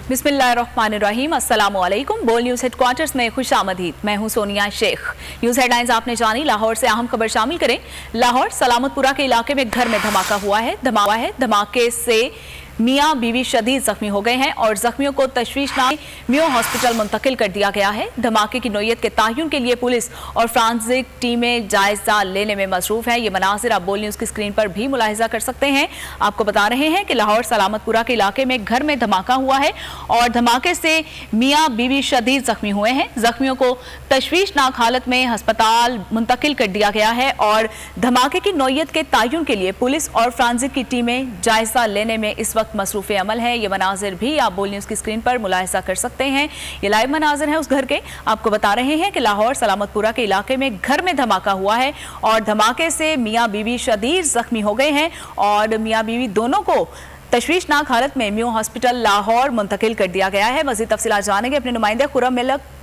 बिस्मिल्लाहिर्रहमानिर्रहीम, अस्सलामु अलैकुम। बोल न्यूज़ हेडक्वार्टर्स में खुशामदीद। मैं हूं सोनिया शेख। न्यूज़ हेडलाइंस आपने जानी। लाहौर से अहम खबर शामिल करें। लाहौर सलामतपुरा के इलाके में घर में धमाका हुआ है। धमाके से मियाँ बीवी शदीद जख्मी हो गए हैं और जख्मियों को तशवीशनाक मियो हॉस्पिटल मुंतकिल कर दिया गया है। धमाके की नौयत के तयन के लिए पुलिस और फ्रांसिक टीमें जायजा लेने में मसरूफ है। ये मनाजिर आप बोल न्यूज़ की स्क्रीन पर भी मुलाहिजा कर सकते हैं। आपको बता रहे हैं कि लाहौर सलामतपुरा के इलाके में घर में धमाका हुआ है और धमाके से मियाँ बीवी शदीद जख्मी हुए हैं। जख्मियों को तशवीशनाक हालत में हस्पताल मुंतकिल कर दिया गया है और धमाके की नौयत के तयन के लिए पुलिस और फ्रांसिक की टीमें जायजा लेने में इस वक्त मसरूफ अमल है। ये मनाजिर भी आप बोल न्यूज़ की स्क्रीन पर मुलाहिजा कर सकते हैं। ये लाइव मनाजिर हैं उस घर के। आपको बता रहे हैं कि लाहौर सलामतपुरा के इलाके में घर में धमाका हुआ है और धमाके से मियाँ बीवी शदीद जख्मी हो गए हैं और मियाँ बीवी दोनों को तशवीशनाक हालत में मियो हॉस्पिटल लाहौर मुंतकिल कर दिया गया है। मज़ीद तफसीलात जानेंगे अपने नुमाइंदे खुर्रम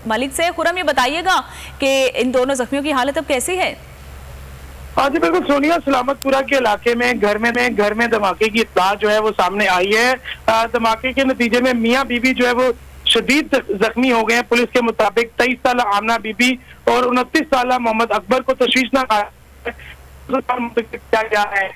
मलिक से। खुर्रम, ये बताइएगा कि इन दोनों जख्मियों की हालत अब कैसी है? हाँ जी बिल्कुल सोनिया, सलामतपुरा के इलाके में घर में धमाके की इत्तला जो है वो सामने आई है। धमाके के नतीजे में मियाँ बीवी जो है वो शदीद जख्मी हो गए हैं। पुलिस के मुताबिक 23 साल आमना बीबी और 29 साल मोहम्मद अकबर को तशवीशनाक किया गया है।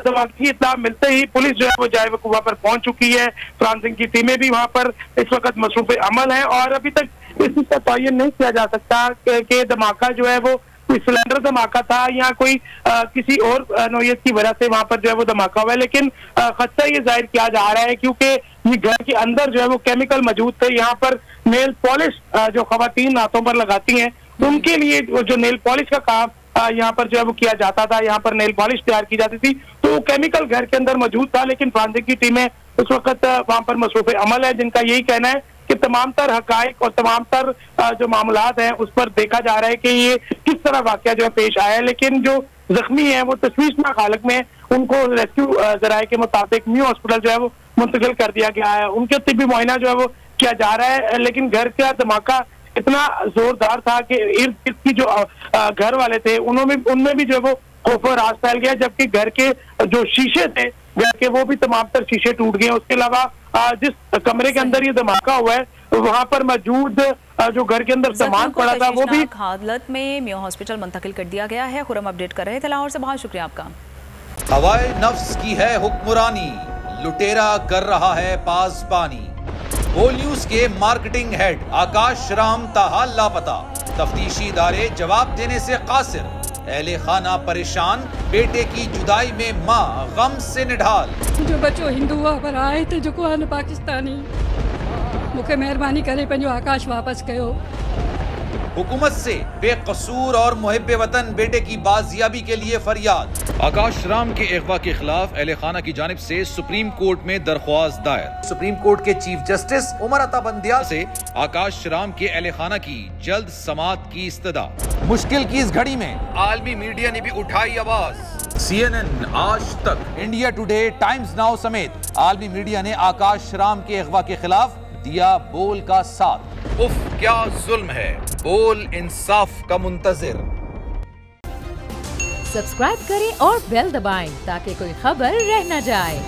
धमाके की इत्तला मिलते ही पुलिस जो है वो जाए वकूवा पर पहुंच चुकी है। फ्रांसिक की टीमें भी वहां पर इस वक्त मसरूफ अमल है और अभी तक इस चीज का तयन नहीं किया जा सकता कि धमाका जो है वो कोई सिलेंडर धमाका था या कोई किसी और नौयत की वजह से वहां पर जो है वो धमाका हुआ है। लेकिन खदशा ये जाहिर किया जा रहा है क्योंकि ये घर के अंदर जो है वो केमिकल मौजूद थे। यहाँ पर नेल पॉलिश जो खवातीन हाथों पर लगाती हैं उनके लिए जो नेल पॉलिश का काम यहाँ पर जो है वो किया जाता था, यहाँ पर नेल पॉलिश तैयार की जाती थी, तो वो केमिकल घर के अंदर मौजूद था। लेकिन फ्रांसिक की टीमें उस वक्त वहां पर मसरूफ अमल है, जिनका यही कहना है कि तमाम तर हकाइक और तमाम तर जो मामलात हैं उस पर देखा जा रहा है कि ये किस तरह वाकया जो है पेश आया है। लेकिन जो जख्मी है वो तशवीशनाक हालत में, उनको रेस्क्यू जराये के मुताबिक मियो हॉस्पिटल जो है वो मुंतकिल कर दिया गया है। उनके तिब्बी मुआयना जो है वो किया जा रहा है। लेकिन घर का धमाका इतना जोरदार था कि इर्द गिर्द की जो घर वाले थे उनमें भी जो है वो खौफ और राज फैल गया, जबकि घर के जो शीशे थे घर के वो भी तमाम तर शीशे टूट गए। उसके अलावा जिस कमरे के अंदर ये धमाका हुआ है वहां पर मौजूद जो घर के अंदर सामान पड़ा था वो भी हालत में मियो हॉस्पिटल मुंतकिल कर दिया गया है। खुर्रम अपडेट कर रहे थे लाहौर से, बहुत शुक्रिया आपका। हवाए नफ्स की है हुक्मरानी, लुटेरा कर रहा है पासबानी। बोल न्यूज के मार्केटिंग हेड आकाश राम ताहाल लापता, तफ्तीशी इदारे जवाब देने से कासिर। अहले खाना परेशान, बेटे की जुदाई में माँ गम से निढाल। जो बच्चो हिंदू पर आए थे जो को पाकिस्तानी, मुझे मेहरबानी करे पंहिंजो आकाश वापस कयो। हुकूमत से बेकसूर और मुहिब्बे वतन बेटे की बाजियाबी के लिए फरियाद। आकाश राम के अगवा के खिलाफ अहले खाना की जानिब से सुप्रीम कोर्ट में दरख्वास्त दायर। सुप्रीम कोर्ट के चीफ जस्टिस उमर अता बंदियाल से आकाश राम के अहले खाना की जल्द समाअत की इस्तदा। मुश्किल की इस घड़ी में आलमी मीडिया ने भी उठाई आवाज। CNN, आज तक, इंडिया टुडे, टाइम्स नाउ समेत आलमी मीडिया ने आकाश राम के अगवा के खिलाफ दिया बोल का साथ। उफ क्या जुल्म है, बोल इंसाफ का मुंतजिर। सब्सक्राइब करें और बेल दबाएं ताकि कोई खबर रह न जाए।